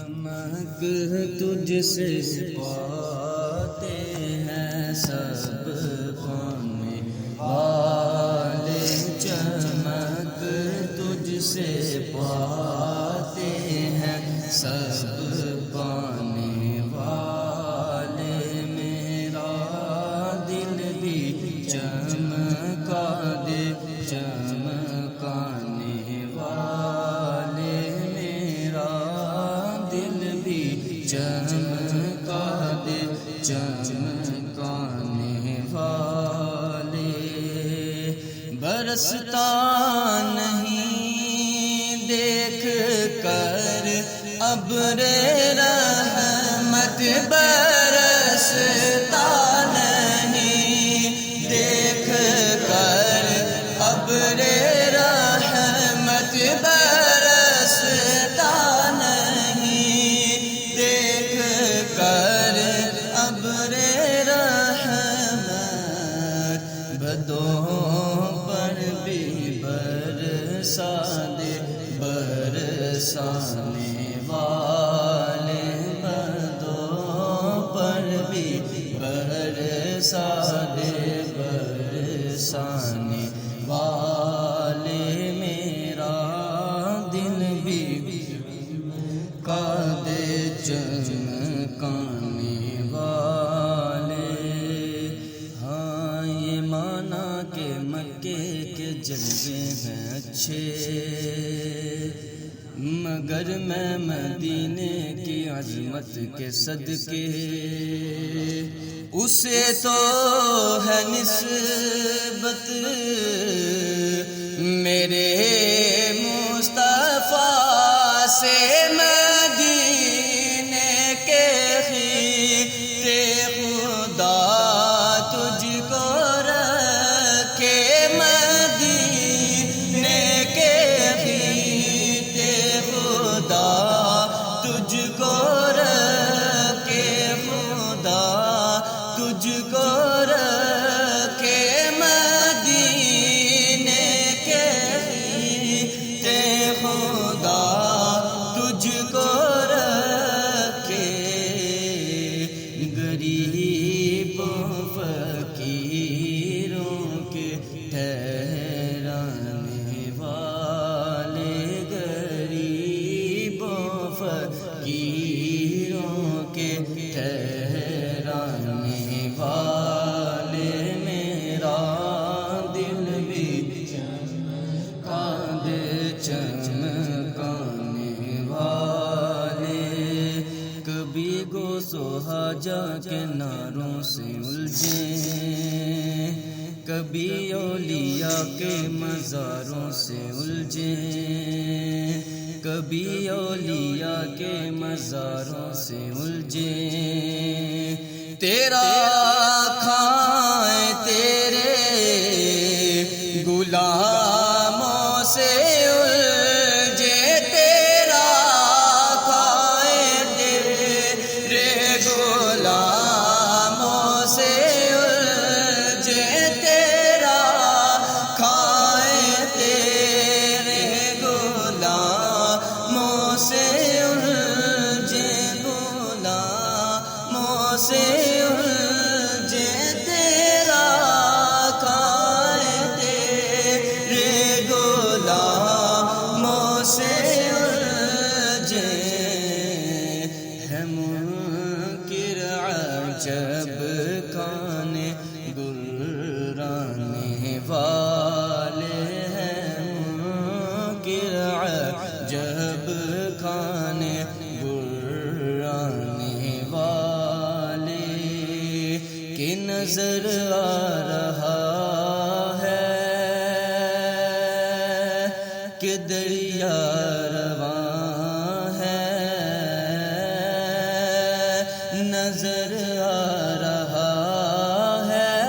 چمک تجھ سے پاتے ہیں سب خانے والے، چمک تجھ سے پاتے ہیں سب پانے والے، میرا دل بھی چمکا دے چمکانے والے، میرا دل بھی چمکا دے چمکانے والے، برستا نہیں دیکھ کر ابر رحمت، برستا نہیں دیکھ کر ابر رحمت، برستا نہیں دیکھ کر ابر رحمت، بدوں پر بھی برسا دے برسانے والے، بدوں پر بھی برسا دے برسانے والے، میرا دل بھی کا دے چمکانے والے۔ ہاں یہ مانا کہ مکے کے جلوے ہیں اچھے، مگر میں مدینے کی عظمت کے صدقے، اسے تو ہے نسبت میرے مصطفیٰ سے، مدینے کے خیرے خدا تجھ کو رکھے، مدینے کے خیرے خدا تجھ کو رکھے، خدا تجھ کو رکھے، مدینے کے خیرے خدا تجھ کو رکھے، غریبوں فقیروں کے ٹھہرانے والے، غریبوں فقیروں کے ٹھہرانے والے، میرا دل بھی چمکا دے چمکانے والے، کبھی گوس و حاجہ کے نعروں سے الجھیں، کبھی اولیاء کے مزاروں سے الجھیں، کبھی اولیاء کے مزاروں سے الجھیں، تیرا کھائیں تیرے غلاموں سے الجھے، تیرا کھائیں تیرے غلاموں سے الجھے، تیرا کھائیں تیرے غلاموں سے الجھے، غلاموں سے الجھے، تیرا کھائیں تیرے غلاموں سے الجھے، ہے منکر عجب کانے گرانے والے، ہیں منکر عجب کانے گرانے والے، کہ نظر آ رہا ہے کہ دریا رواں ہے، نظر آ رہا ہے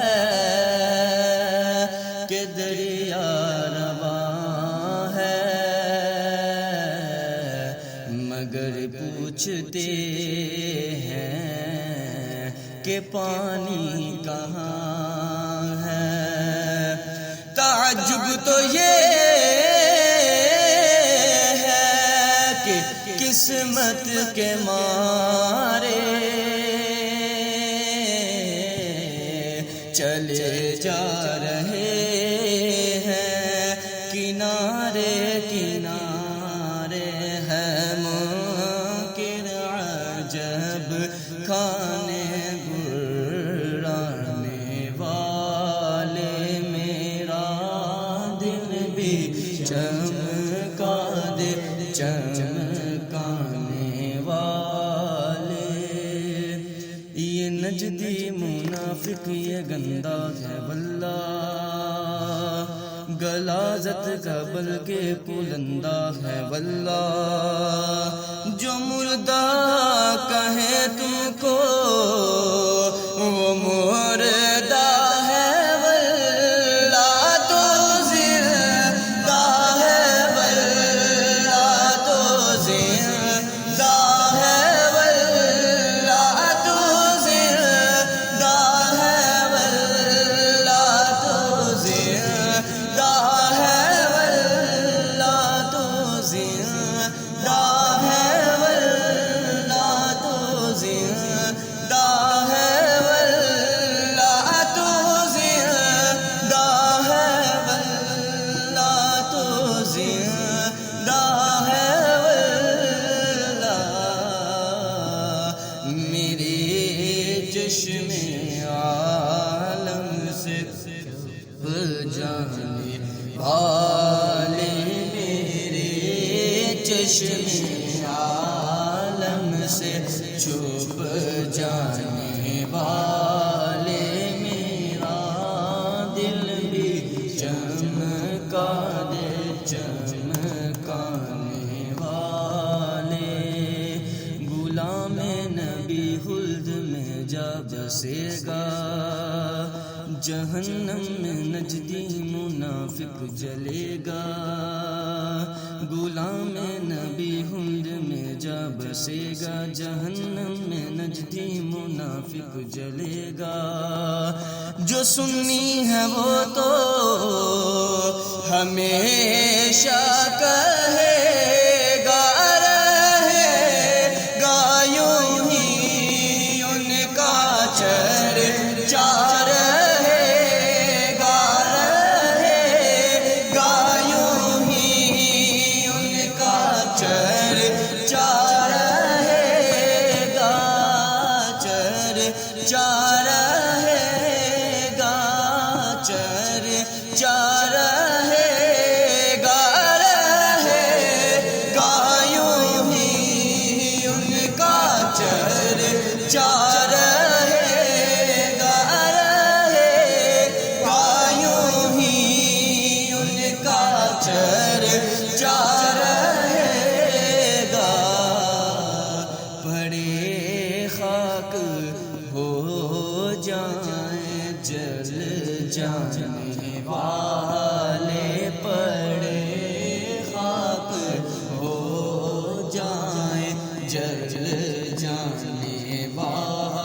کہ دریا رواں ہے، مگر پوچھتے ہیں کہ پانی کہاں ہے، تعجب تو یہ ہے کہ کس قسمت کے مارے چلے جا رہے ہیں کنارے کنارے ہے منکر عجب کھانے گرانے والے میرا دل بھی چمکا دے چمکانے والے. یہ نجدی منافق یہ گندا ہے واللہ، غلاظت کا بلکہ پلندہ ہے واللہ. جو مردہ کہے تم کو وہ مردہ ہے واللہ، تو زندہ ہے واللہ، تو زندہ ہے واللہ، تو زندہ ہے واللہ، تو زندہ ہے واللہ، تو زندہ ہے واللہ، تو زندہ ہے واللہ، تو زندہ ہے واللہ، تو زندہ ہے واللہ. میرے چشم عالم سے جانے والے، میرے چشم عالم سے چھپ جانے والے، میرا دل بھی چمکا دے چمکانے والے. غلام نبی خلد میں جا بسے گا، جہنم میں نجدی منافق جلے گا. غلام نبی خلد میں جا بسے گا، جہنم میں نجدی منافق جلے گا. جو سنی ہے وہ تو ہمیشہ کہے گا، رہے گا یوں ہی ان کا چرچا، رہے گا یوں ہی ان کا چرچا، رہے گا چرچا، رہے گا چرچا، رہے گا یوں ہی ان کا چرچا، رہے گا یوں ہی ان کا چرچا، رہے گا. پڑے خاک ہو جائیں جل جانے والے، پڑے خاک ہو جائیں جل جانے والے.